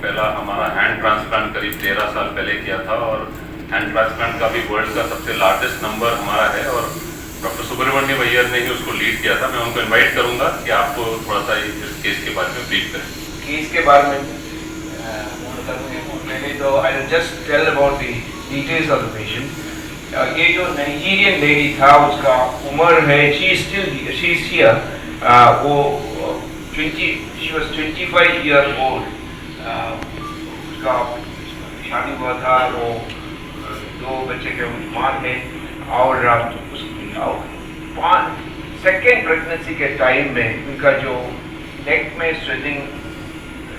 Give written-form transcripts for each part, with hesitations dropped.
पहला हमारा hand transplant करीब 13 साल पहले किया था और हैंड ट्रांसप्लांट का भी वर्ल्ड का सबसे लार्जेस्ट नंबर हमारा है और डॉक्टर सुब्रमण्यम अय्यर ने ही उसको लीड किया था। मैं उनको इनवाइट करूंगा कि आपको थोड़ा सा इस केस के बारे में ब्रीफ करें। केस के बारे में मैंने तो I will just tell about the details of the patient. ये जो नाइजीरियन लेडी था उसका उम्र है, शी इज हियर, वो 25 ईयर ओल्ड। उसका शादी हुआ था, वो 2 बच्चे के मां थे और सेकेंड प्रेगनेंसी के टाइम में उनका जो नेक में स्वेलिंग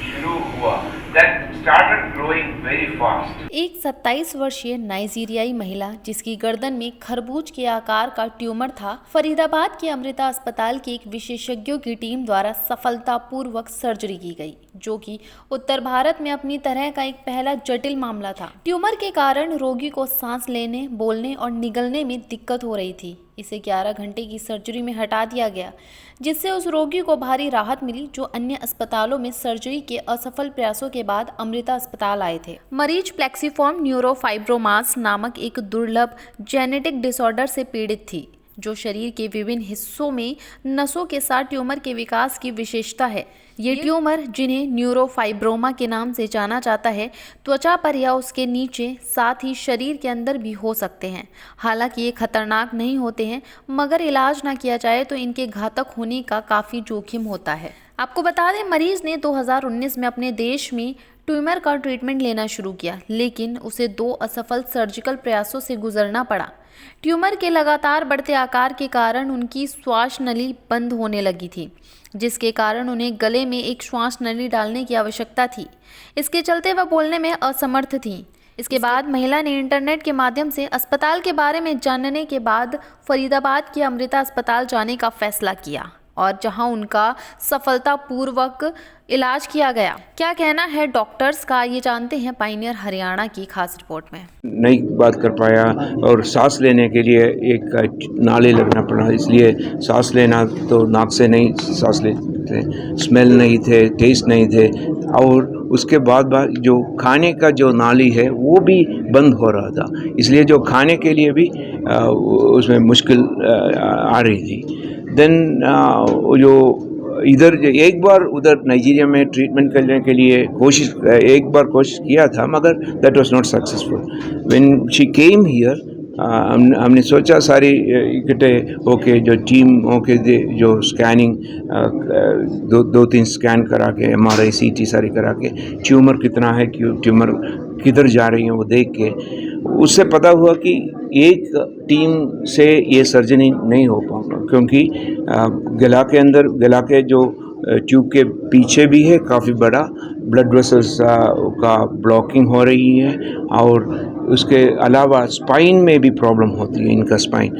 शुरू हुआ, that started growing very fast. एक 27 वर्षीय नाइजीरियाई महिला जिसकी गर्दन में खरबूज के आकार का ट्यूमर था, फरीदाबाद के अमृता अस्पताल की एक विशेषज्ञों की टीम द्वारा सफलतापूर्वक सर्जरी की गई, जो कि उत्तर भारत में अपनी तरह का एक पहला जटिल मामला था। ट्यूमर के कारण रोगी को सांस लेने, बोलने और निगलने में दिक्कत हो रही थी। इसे 11 घंटे की सर्जरी में हटा दिया गया, जिससे उस रोगी को भारी राहत मिली जो अन्य अस्पतालों में सर्जरी के असफल प्रयासों के बाद अमृता अस्पताल आए थे। मरीज प्लेक्सीफॉर्म न्यूरोफाइब्रोमास नामक एक दुर्लभ जेनेटिक डिसऑर्डर से पीड़ित थी, जो शरीर के विभिन्न हिस्सों में नसों के साथ ट्यूमर के विकास की विशेषता है। ये ट्यूमर, जिन्हें न्यूरोफाइब्रोमा के नाम से जाना जाता है, त्वचा पर या उसके नीचे, साथ ही शरीर के अंदर भी हो सकते हैं। हालांकि ये खतरनाक नहीं होते हैं, मगर इलाज ना किया जाए तो इनके घातक होने का काफ़ी जोखिम होता है। आपको बता दें, मरीज ने 2019 में अपने देश में ट्यूमर का ट्रीटमेंट लेना शुरू किया, लेकिन उसे 2 असफल सर्जिकल प्रयासों से गुजरना पड़ा। ट्यूमर के लगातार बढ़ते आकार के कारण उनकी श्वास नली बंद होने लगी थी, जिसके कारण उन्हें गले में एक श्वास नली डालने की आवश्यकता थी। इसके चलते वह बोलने में असमर्थ थीं। इसके बाद महिला ने इंटरनेट के माध्यम से अस्पताल के बारे में जानने के बाद फरीदाबाद के अमृता अस्पताल जाने का फैसला किया और जहां उनका सफलतापूर्वक इलाज किया गया। क्या कहना है डॉक्टर्स का, ये जानते हैं पायनियर हरियाणा की खास रिपोर्ट में। नहीं बात कर पाया और सांस लेने के लिए एक नाले लगना पड़ा, इसलिए सांस लेना तो नाक से नहीं सांस लेते, स्मेल नहीं थे, टेस्ट नहीं थे और उसके बाद जो खाने का जो नाली है वो भी बंद हो रहा था, इसलिए जो खाने के लिए भी उसमें मुश्किल आ रही थी। देन जो इधर एक बार उधर नाइजीरिया में ट्रीटमेंट करने के लिए एक बार कोशिश किया था, मगर that was not successful. When she came here, हमने सोचा सारी इकट्ठे होके जो टीम होके जो स्कैनिंग 2-3 स्कैन करा के, MRI CT सारी करा के, ट्यूमर कितना है, ट्यूमर किधर जा रही है वो देख के, उससे पता हुआ कि एक टीम से ये सर्जरी नहीं हो पाऊंगा, क्योंकि गला के जो ट्यूब के पीछे भी है काफ़ी बड़ा ब्लड वेसल्स का ब्लॉकिंग हो रही है और उसके अलावा स्पाइन में भी प्रॉब्लम होती है। इनका स्पाइन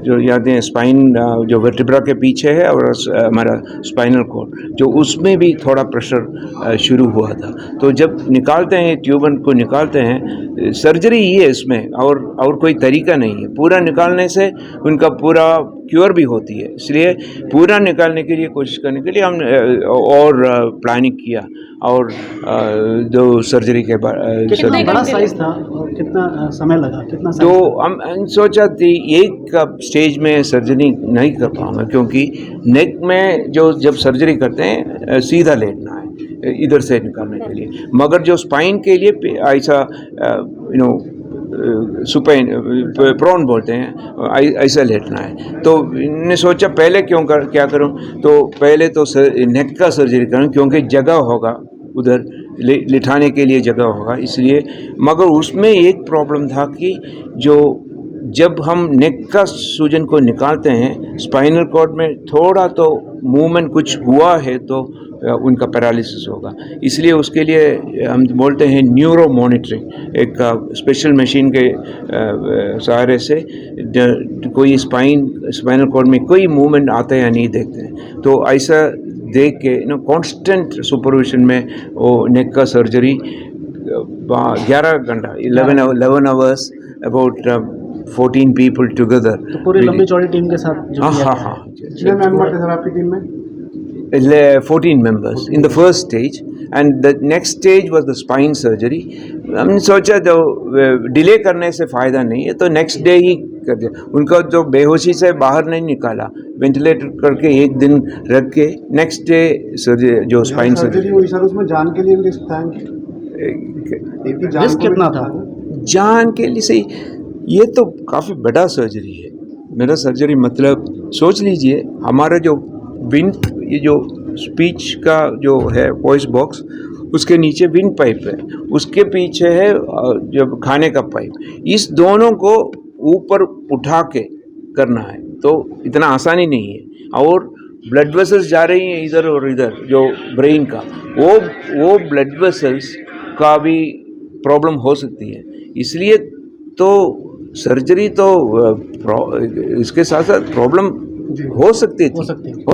जो याद है, स्पाइन जो वर्टिब्रा के पीछे है और हमारा स्पाइनल कॉर्ड, जो उसमें भी थोड़ा प्रेशर शुरू हुआ था। तो जब निकालते हैं ट्यूबर को, निकालते हैं, सर्जरी ही है इसमें और कोई तरीका नहीं है। पूरा निकालने से उनका पूरा क्योर भी होती है, इसलिए पूरा निकालने के लिए कोशिश करने के लिए हमने और प्लानिंग किया और जो सर्जरी के बाद कितना बड़ा साइज था और कितना समय लगा, कितना तो हम सोचा थी एक स्टेज में सर्जरी नहीं कर पाऊंगा, क्योंकि नेक में जो जब सर्जरी करते हैं सीधा लेटना है इधर से निकालने के लिए, मगर जो स्पाइन के लिए ऐसा सुपाइन प्रोन बोलते हैं, ऐसा लेटना है। तो इन्होंने सोचा पहले क्या करूं, तो पहले तो नेक का सर्जरी करूं, क्योंकि जगह होगा उधर लिटाने के लिए जगह होगा, इसलिए। मगर उसमें एक प्रॉब्लम था कि जब हम नेक का सूजन को निकालते हैं, स्पाइनल कॉर्ड में थोड़ा तो मूवमेंट कुछ हुआ है तो उनका पैरालिसिस होगा, इसलिए उसके लिए हम बोलते हैं न्यूरो मॉनिटरिंग, एक स्पेशल मशीन के सहारे से कोई स्पाइनल कॉर्ड में कोई मूवमेंट आता है या नहीं देखते हैं। तो ऐसा देख के कांस्टेंट सुपरविजन में वो नेक का सर्जरी 11 घंटा 11 आवर्स अबाउट 14 पीपल टुगेदर। तो पूरी लंबी चौड़ी टीम के साथ? हाँ। कितने मेंबर थे सर आपकी टीम में? 14 members in the first stage. And the next stage was the spine surgery. हमने सोचा जो डिले करने से फ़ायदा नहीं है तो नेक्स्ट डे ही कर दिया। उनको जो बेहोशी से बाहर नहीं निकाला, वेंटिलेटर करके एक दिन रख के नेक्स्ट डे सर्जरी जो स्पाइन सर्जरी हुई सर, उसमें जान के लिए रिस्क था? रिस्क कितना था? जान के लिए सही, ये तो काफ़ी बड़ा सर्जरी है। मेरा सर्जरी मतलब सोच लीजिए हमारा जो विंड, ये जो स्पीच का जो है वॉइस बॉक्स, उसके नीचे विंड पाइप है, उसके पीछे है जब खाने का पाइप, इस दोनों को ऊपर उठा के करना है तो इतना आसानी नहीं है। और ब्लड वेसल्स जा रही हैं इधर और इधर जो ब्रेन का, वो ब्लड वेसल्स का भी प्रॉब्लम हो सकती है। इसलिए तो सर्जरी तो इसके साथ साथ प्रॉब्लम हो सकती थी।